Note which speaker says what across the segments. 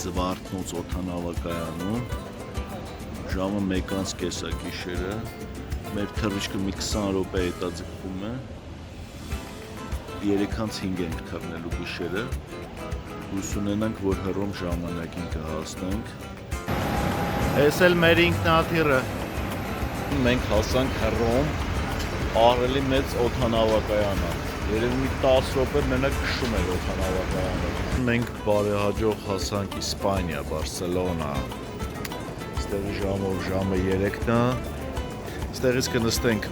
Speaker 1: Զվարթնոց օդանավակայանում, ժամը 1:30 է գիշերը, մեր թռիչքը մի 20 րոպե հետաձգվում է, 3:05 ենք թռնելու գիշերը, հույս ունենանք, որ հռոմ ժամանակին կհասնենք։ Էս էլ մեր ինքնաթիռը։ Մենք հասանք Հռոմ, ահռելի մեծ օդանավակայան է, երևի մի 10 րոպե մենակ քշում էր օդանավակայանը։ Մենք բարեհաջող հասանք Իսպանիա, Բարսելոնա, ստեղի ժամը 3-ն է, ստեղից կնստենք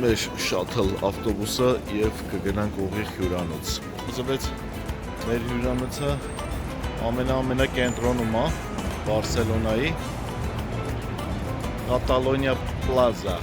Speaker 1: մեր շաթլ ավտոբուսը և կգնանք ուղիղ հյուրանոց։ Զվեց մեր հյուրանոցը ամենակենտրոնում է Բարսելոնայի Կատալոնիա Պլազա։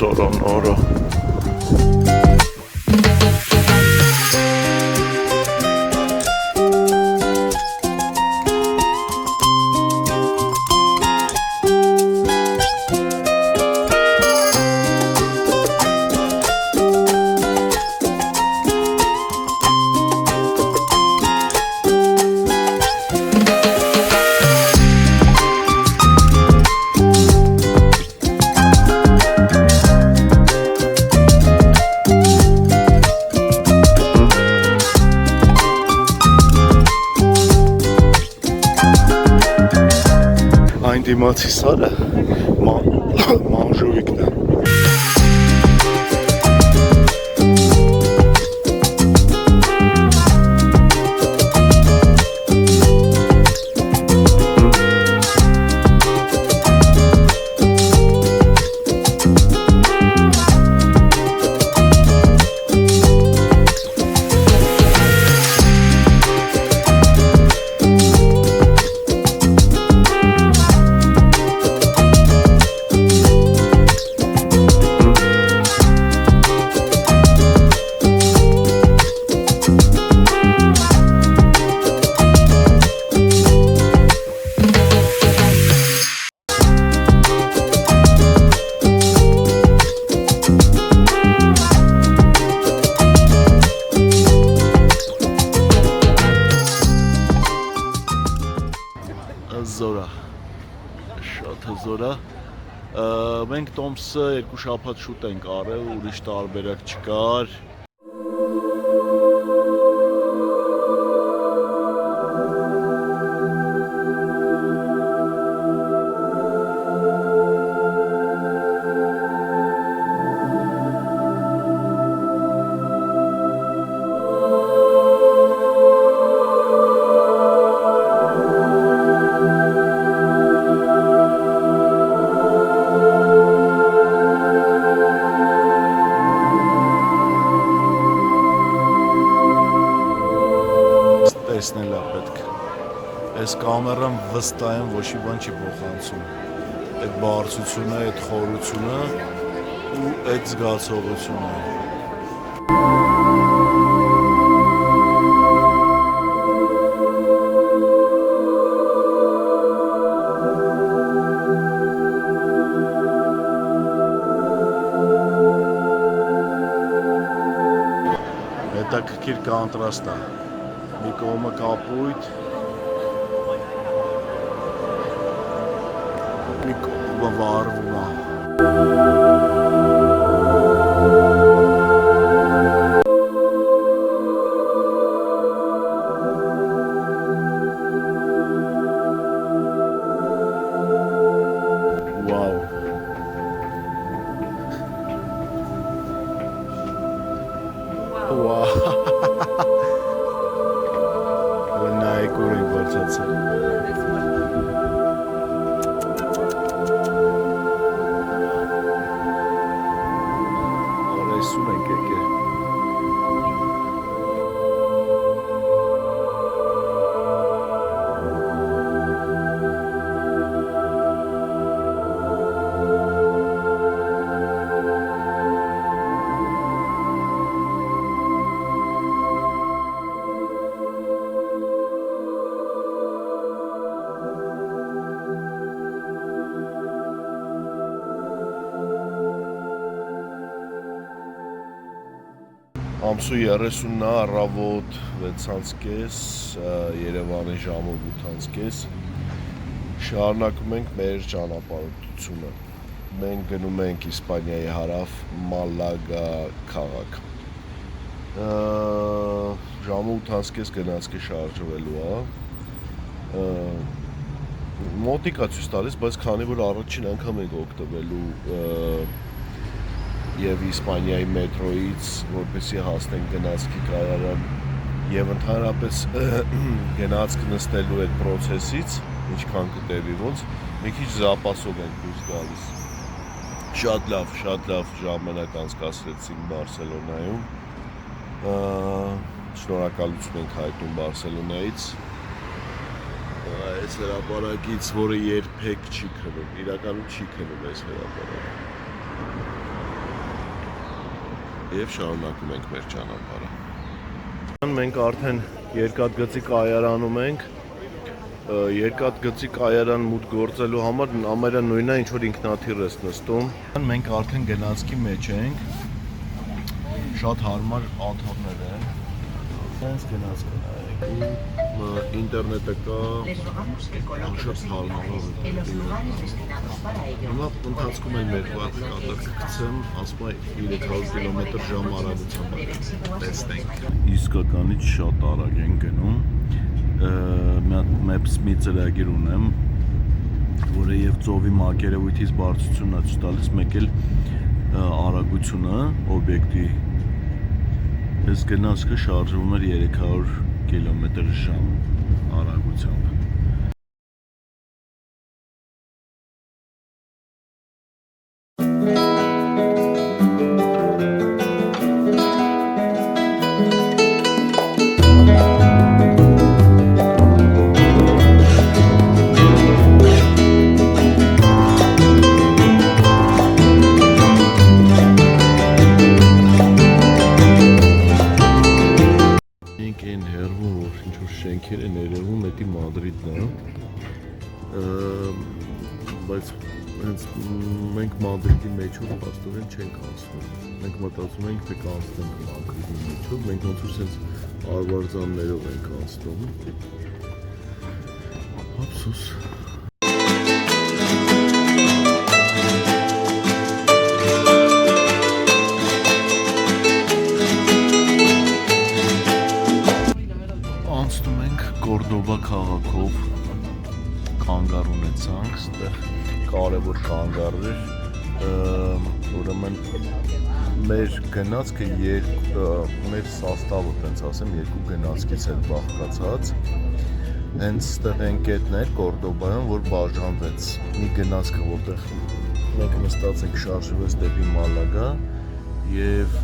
Speaker 1: Սորանորը այն դիմացի սարը մանժովիկն է։ Հզորա, շատ հզորա։ Մենք Տոմսը 2 շաբաթ շուտ ենք արել, ուրիշ տարբերակ չկար։ Տեսնել է պետք։ Այս կամերան վստահ եմ ոչ մի բան չի փոխանցում։ Այդ բարձրությունը, այդ խորությունը ու այդ զգացողությունը։ Հետաքրքիր կոնտրաստ է։ Մի կողմը կապույտ, մի կողմը վառվում է։ Վաու։ Վաու։ Նայեկուր ենք վարչացել։ Արայսում ենք եկել։ Ամսու 30-ն է, առավոտ 6:30, Երևանի ժամը 8:30։ Շարունակում ենք մեր ճանապարհորդությունը։ Մենք գնում ենք Իսպանիայի հարավ Մալագա քաղաք։ Ժամը 8:30 գնացքի շարժվելու է։ Մոտիկ է ցույց տալիս, բայց քանի որ առաջին անգամ ենք օգտվելու եւ Իսպանիայի մետրոից, որպեսզի հասնենք գնացքի կայարան եւ ընդհանրապես գնացք նստելու այդ process-ից, ինչքան կտևի ոնց, մի քիչ զապասով ենք դուրս գալիս։ Շատ լավ ժամանակ անցկացրեցինք Բարսելոնայում։ Շնորհակալություն ենք հայտնում Բարսելոնայից։ Այս հրապարակից, որը երբեք չի քնում, իրականում չի քնում այս հրապարակը։ Եվ շարունակում ենք մեր ճանապարհը։ Մենք արդեն երկաթգծի կայարանում ենք։ Երկաթգծի կայարան մուտք գործելու համար ամենը նույնն է, ինչ որ ինքնաթիռ ես նստում։ Մենք արդեն գնացքի մեջ ենք։ Շատ հարմար աթոռներ են։ Այս գնացքը նայեք։ Ինտերնետը կա, շատ հարմար է։ Հիմա ընթացքում են մեր կատակը գցեմ, ասում է 300 կմ/ժ արագությամբ տեսնենք։ Իսկականից շատ արագ են գնում։ Maps-ի ծրագիր ունեմ, որը եւ ծովի մակերևույթից բարձրությունն է ցույց տալիս, մեկ էլ արագությունը օբյեկտի։ Այս գնացքը շարժվում էր 300 կմ/ժ արագությամբ։ Շենքերը ներևում էդի Մադրիդն է, բայց հենց մենք Մադրիդի մեջով պաստորեն չենք անցնում, մենք մտածում ենք, թե կանցնենք Մադրիդի մեջով, մենք ոնց որ սենց արվարձաններով ենք անցնում, Սուս։ Անցնում ենք Կորդոբա քաղաքով կանգառ ունեցանք, այստեղ կարևոր կանգառ էր, ուրեմն մեր գնացքը մեր սաստավը տենց ասեմ երկու գնացքից էր բաղկացած, հենց ստեղ են կետներ Կորդոբայում, որ բաժանվեց մի գնացքը, որտեղ մենք նստած ենք շարժվեց դեպի Մալագա և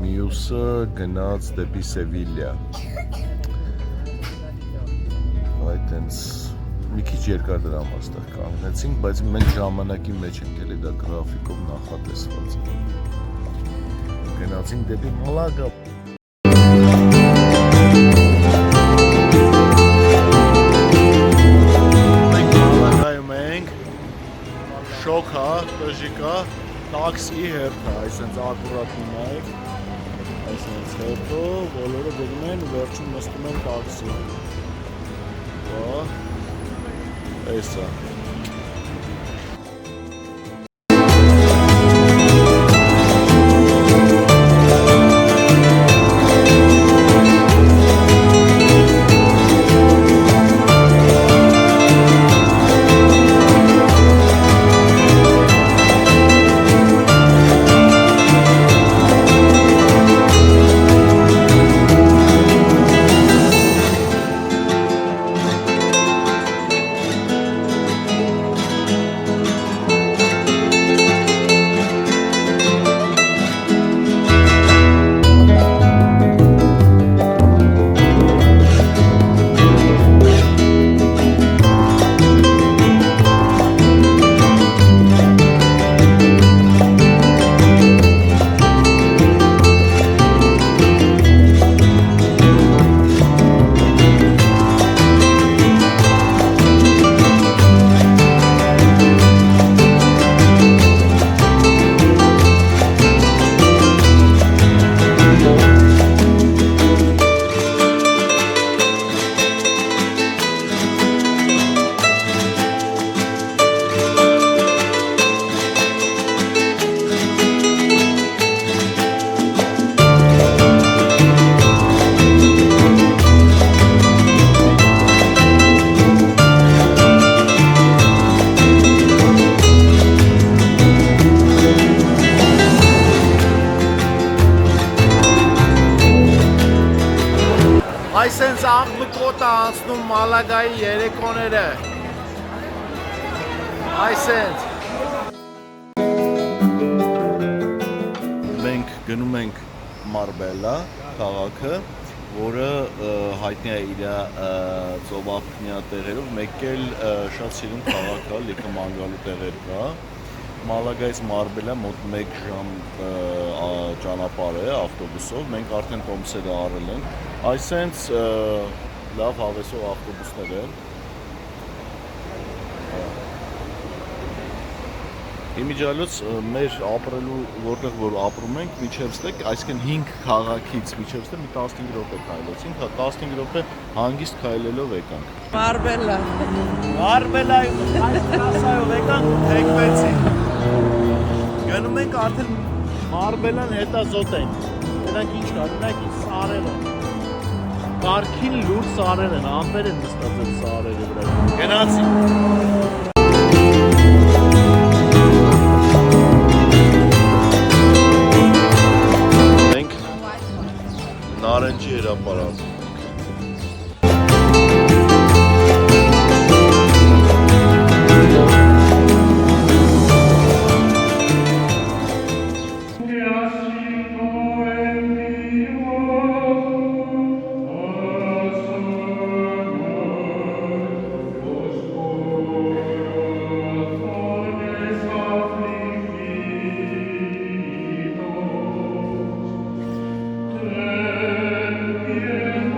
Speaker 1: մյուսը գնաց դեպի Սևիլիա։ Այդ հենց մի քիչ երկար դրա համար այստեղ կանգնեցինք, բայց մենք ժամանակի մեջ ենք էլի դա գրաֆիկով նախատեսված։ Գնացինք դեպի Մալագա։ Մենք Մալագայում ենք, շոկ հա, տժիկ հա, տաքսի հերթա, այսենց ակուրատ ունայք, այսենց հերթո, բոլորը գնում են, վերջում նստում են տաքսի։ Էսա։ Այսենց աղմկոտ է անցնում Մալագայի երեկոները, այսենց։ Մենք գնում ենք Մարբելա քաղաքը, որը հայտնի է իր ծովափնյա տեղերով, մեկ էլ շատ սիրուն քաղաք է, լիքը ման գալու տեղեր կա։ Մալագայից Մարբելա մոտ 1 ժամ ճանապարհ է ավտոբուսով, մենք արդեն տոմսերը առել ենք, այսենց լավ հավեսող ավտոբուսներ են։ Իմիջիալոց մեր ապրելու, որտեղ որ ապրում ենք, միջև ստեղ, այսինքն 5 քաղաքից միջև ստեղ մի 15 րոպե քայլեցինք, 15 րոպե հանգիստ քայլելով եկանք։
Speaker 2: Մարբելա։
Speaker 1: Մարբելայում այս տրասայով եկանք, թեքվեցինք։ Գնում ենք արդեն Մարբելան հետազոտ ենք։ Նրանք ինչ կա, ունենք սարեր են։ Կարգին լուր սարեր են, ամպեր են նստած այդ սարերի վրա։ Գնացինք։ Մենք նարնջի հրապարակ։
Speaker 3: Yeah.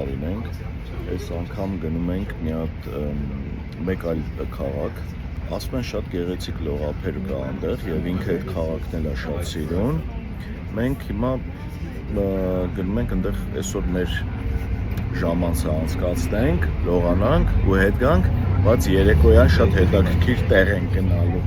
Speaker 1: լինենք, այս անգամ գնում ենք մի հատ մեկ այլ քաղաք, ասում են շատ գեղեցիկ լողափեր կա այնտեղ եւ ինքը այդ քաղաքն էլ է շատ սիրուն։ Մենք հիմա գնում ենք այնտեղ այսօր մեր ժամանցը անցկացնենք, լողանանք ու հետ գանք, բայց երեկոյան շատ հետաքրքիր տեղ ենք գնալու։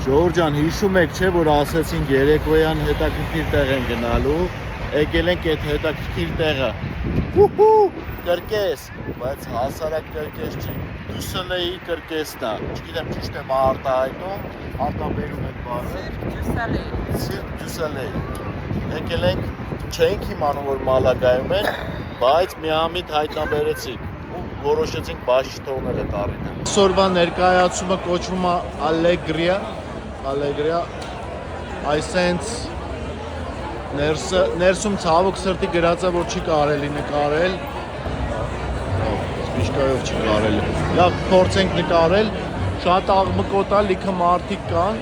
Speaker 1: Ժորժան, հիշում եք չէ, որ ասեցինք երեկոյան հետաքրքիր տեղ են գնալու, եկել ենք այդ հետաքրքիր տեղը։ Հուհու, կրկես, բայց հասարակ կրկես չի, Դուսելեի կրկեսն է, չգիտեմ ճիշտ եմ արտահայտում, արտաբերում եք բառը։ Սիրտ Դուսելեի։ Եկել ենք, չենք իմանում, որ Մալագայում են, բայց միամիտ հայտնաբերեցինք ու որոշեցինք բաց չթողնել այդ առիթը։ Այսօրվա ներկայացումը կոչվում է Ալեգրիա, այսենց ներսում ցավոք սրտի գրած է, որ չի կարելի նկարել, սպիշկայով չի կարելի, լավ փորձենք նկարել, շատ աղմկոտ է, լիքը մարդիկ կան,